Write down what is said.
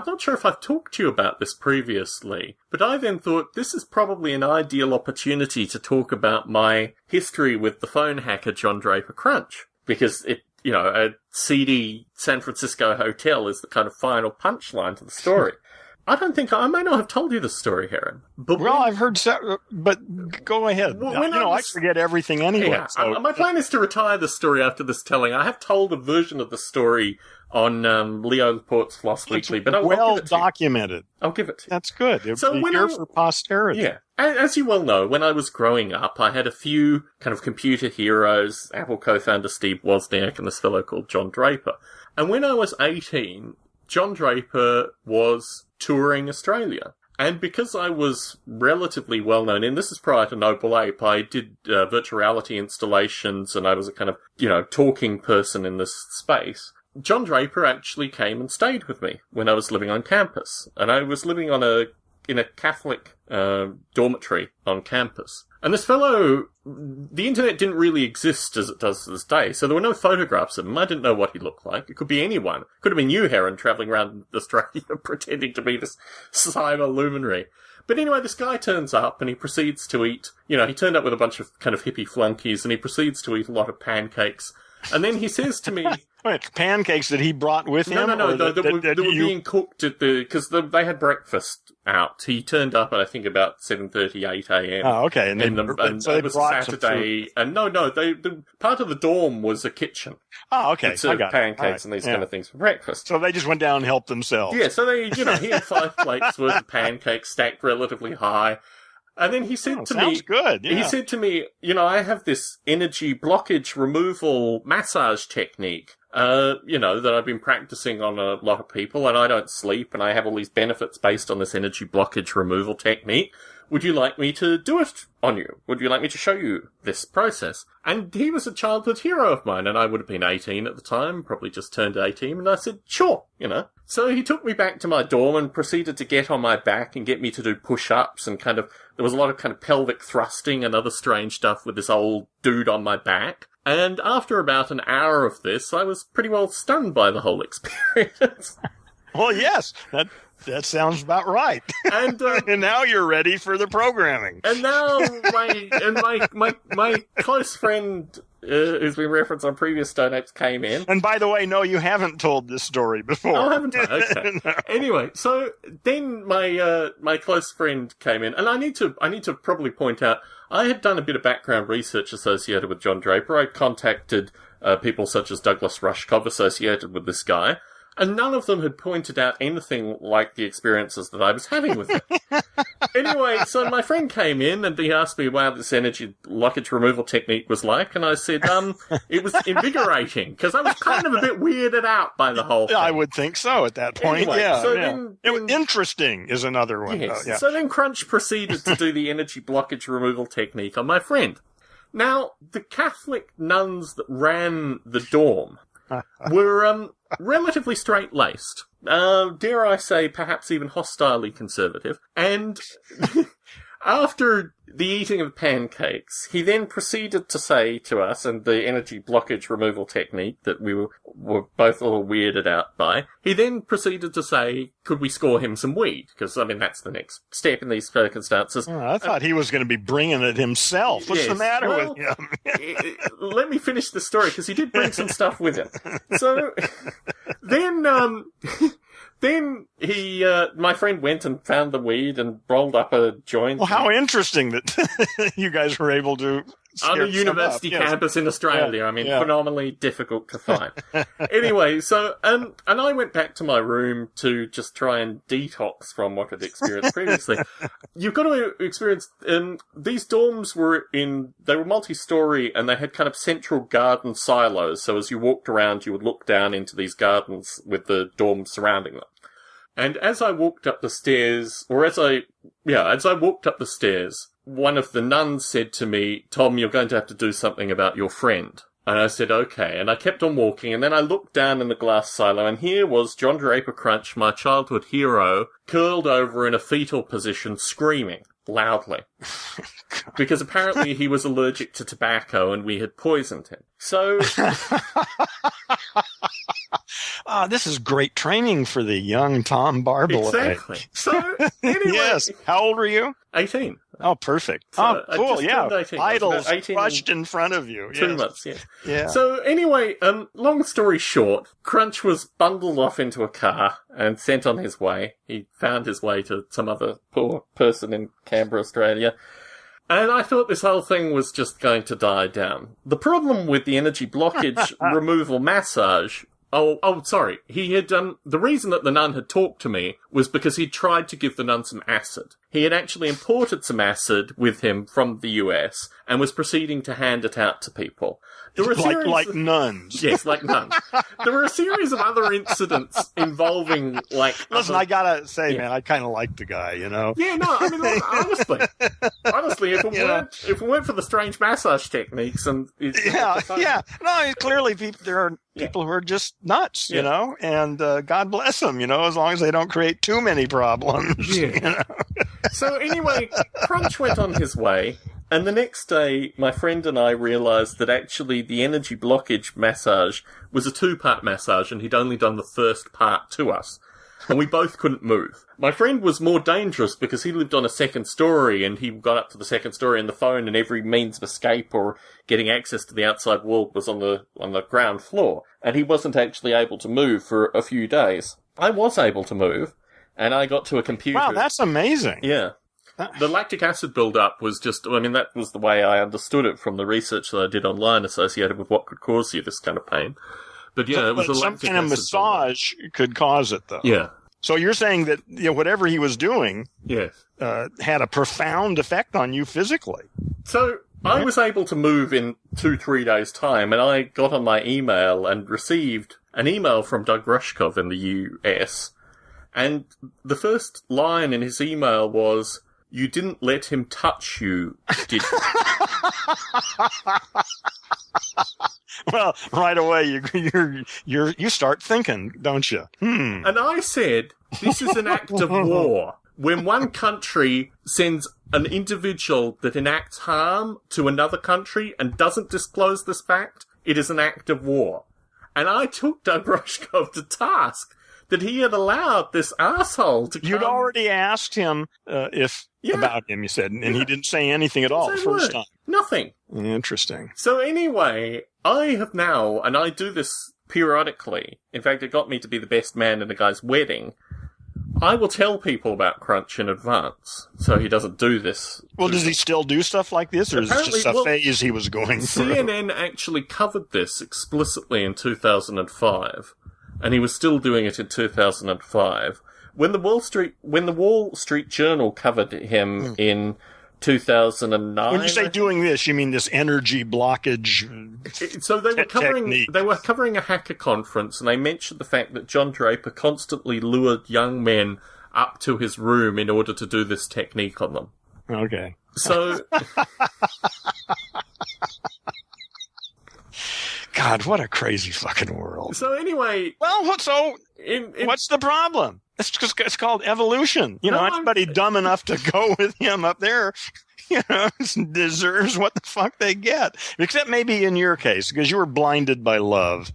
I'm not sure if I've talked to you about this previously, but I then thought this is probably an ideal opportunity to talk about my history with the phone hacker John Draper Crunch. Because a seedy San Francisco hotel is the kind of final punchline to the story. I may not have told you the story, Heron. But I've heard but go ahead. I forget everything anyway. Yeah, so. My plan is to retire the story after this telling. I have told a version of the story on Leo Laporte's Floss Weekly, but I'll give it to documented. I'll give it to you. That's good. It'll be here for posterity. Yeah. As you well know, when I was growing up, I had a few kind of computer heroes, Apple co-founder Steve Wozniak and this fellow called John Draper. And when I was 18, John Draper was touring Australia. And because I was relatively well known, and this is prior to Noble Ape, I did virtual reality installations and I was a kind of, talking person in this space. John Draper actually came and stayed with me when I was living on campus. And I was living in a Catholic dormitory on campus. And this fellow, the internet didn't really exist as it does to this day, so there were no photographs of him. I didn't know what he looked like. It could be anyone. It could have been you, Heron, travelling around Australia pretending to be this cyber luminary. But anyway, this guy turns up and he proceeds to eat, he turned up with a bunch of kind of hippie flunkies and he proceeds to eat a lot of pancakes. And then he says to me... Wait, pancakes that he brought with him? No. They were being cooked because they had breakfast out. He turned up at, I think, about 7:30, 8 a.m. Oh, okay. And it was Saturday. And the part of the dorm was a kitchen. Oh, okay. It served pancakes and these kind of things for breakfast. So they just went down and helped themselves. Yeah, so he had 5 plates worth of pancakes stacked relatively high. And then he said to me... Sounds good, yeah. He said to me, I have this energy blockage removal massage technique, that I've been practicing on a lot of people, and I don't sleep, and I have all these benefits based on this energy blockage removal technique. Would you like me to do it on you? Would you like me to show you this process? And he was a childhood hero of mine, and I would have been 18 at the time, probably just turned 18, and I said, sure, So he took me back to my dorm and proceeded to get on my back and get me to do push-ups and there was a lot of kind of pelvic thrusting and other strange stuff with this old dude on my back. And after about an hour of this, I was pretty well stunned by the whole experience. Well, yes, that sounds about right. And and now you're ready for the programming. And now my close friend who's been referenced on previous Stone Apes came in. And by the way, no, you haven't told this story before. Oh, haven't I? Okay. No. Anyway, so then my close friend came in, and I need to probably point out I had done a bit of background research associated with John Draper. I contacted people such as Douglas Rushkoff associated with this guy. And none of them had pointed out anything like the experiences that I was having with it. Anyway, so my friend came in and he asked me what this energy blockage removal technique was like. And I said, it was invigorating because I was kind of a bit weirded out by the whole thing. I would think so at that point. Anyway, yeah. So yeah. Then, interesting is another one. Yes. Yeah. So then Crunch proceeded to do the energy blockage removal technique on my friend. Now, the Catholic nuns that ran the dorm were relatively straight-laced. Dare I say, perhaps even hostilely conservative. And after the eating of pancakes, he then proceeded to say to us, and the energy blockage removal technique that we were both a little weirded out by, he then proceeded to say, could we score him some weed? Because, that's the next step in these circumstances. Oh, I thought he was going to be bringing it himself. What's the matter with him? Let me finish the story, because he did bring some stuff with him. So, Then he, my friend went and found the weed and rolled up a joint. Well, how interesting that you guys were able to on a university campus in Australia. Phenomenally difficult to find. Anyway, so, and I went back to my room to just try and detox from what I'd experienced previously. You've got to experience, these dorms they were multi-story and they had kind of central garden silos. So as you walked around, you would look down into these gardens with the dorms surrounding them. And as I walked up the stairs, one of the nuns said to me, Tom, you're going to have to do something about your friend. And I said, okay. And I kept on walking, and then I looked down in the glass silo, and here was John Draper Crunch, my childhood hero, curled over in a fetal position, screaming loudly. Because apparently he was allergic to tobacco, and we had poisoned him. So... This is great training for the young Tom Barbalet. Exactly. So, anyway. Yes. How old were you? 18. Oh, perfect. So cool. Yeah. 18. Idols crushed in front of you. 2 months, yeah. Yeah. So anyway, long story short, Crunch was bundled off into a car and sent on his way. He found his way to some other poor person in Canberra, Australia. And I thought this whole thing was just going to die down. The problem with the energy blockage removal massage... sorry. He had, the reason that the nun had talked to me was because he'd tried to give the nun some acid. He had actually imported some acid with him from the US and was proceeding to hand it out to people. There were like nuns. Yes, like nuns. There were a series of other incidents involving, like... Listen, I gotta say, man, I kind of like the guy, you know? Yeah, no, I mean, look, honestly, if it weren't for the strange massage techniques and... No, clearly there are people who are just nuts, you know? And God bless them, you know, as long as they don't create too many problems, you know? So anyway, Crunch went on his way, and the next day, my friend and I realised that actually the energy blockage massage was a 2-part massage, and he'd only done the first part to us. And we both couldn't move. My friend was more dangerous because he lived on a second story, and he got up to the second story on the phone, and every means of escape or getting access to the outside world was on the ground floor. And he wasn't actually able to move for a few days. I was able to move. And I got to a computer. Wow, that's amazing. Yeah. The lactic acid build-up was just, I mean, that was the way I understood it from the research that I did online associated with what could cause you this kind of pain. But yeah, it was a lactic acid some kind of massage could cause it, though. Yeah. So you're saying that whatever he was doing had a profound effect on you physically. So I was able to move in 2-3 days' time, and I got on my email and received an email from Doug Rushkov in the US. And the first line in his email was, "You didn't let him touch you, did you?" Well, right away you start thinking, don't you? And I said, this is an act of war. When one country sends an individual that enacts harm to another country and doesn't disclose this fact, it is an act of war. And I took Doug Rushkov to task that he had allowed this asshole to come. You'd already asked him about him, you said, and he didn't say anything at all the first time. Nothing. Interesting. So anyway, I have now, and I do this periodically, in fact it got me to be the best man in a guy's wedding, I will tell people about Crunch in advance, so he doesn't do this. Well, does he still do stuff like this, or is it just a phase he was going through? CNN actually covered this explicitly in 2005. And he was still doing it in 2005. When the Wall Street Journal covered him in 2009. When you say doing this, you mean this energy blockage? So they were covering a hacker conference, and they mentioned the fact that John Draper constantly lured young men up to his room in order to do this technique on them. Okay. So. God, what a crazy fucking world. So anyway... Well, what's the problem? It's called evolution. You know, anybody dumb enough to go with him up there, deserves what the fuck they get. Except maybe in your case, because you were blinded by love.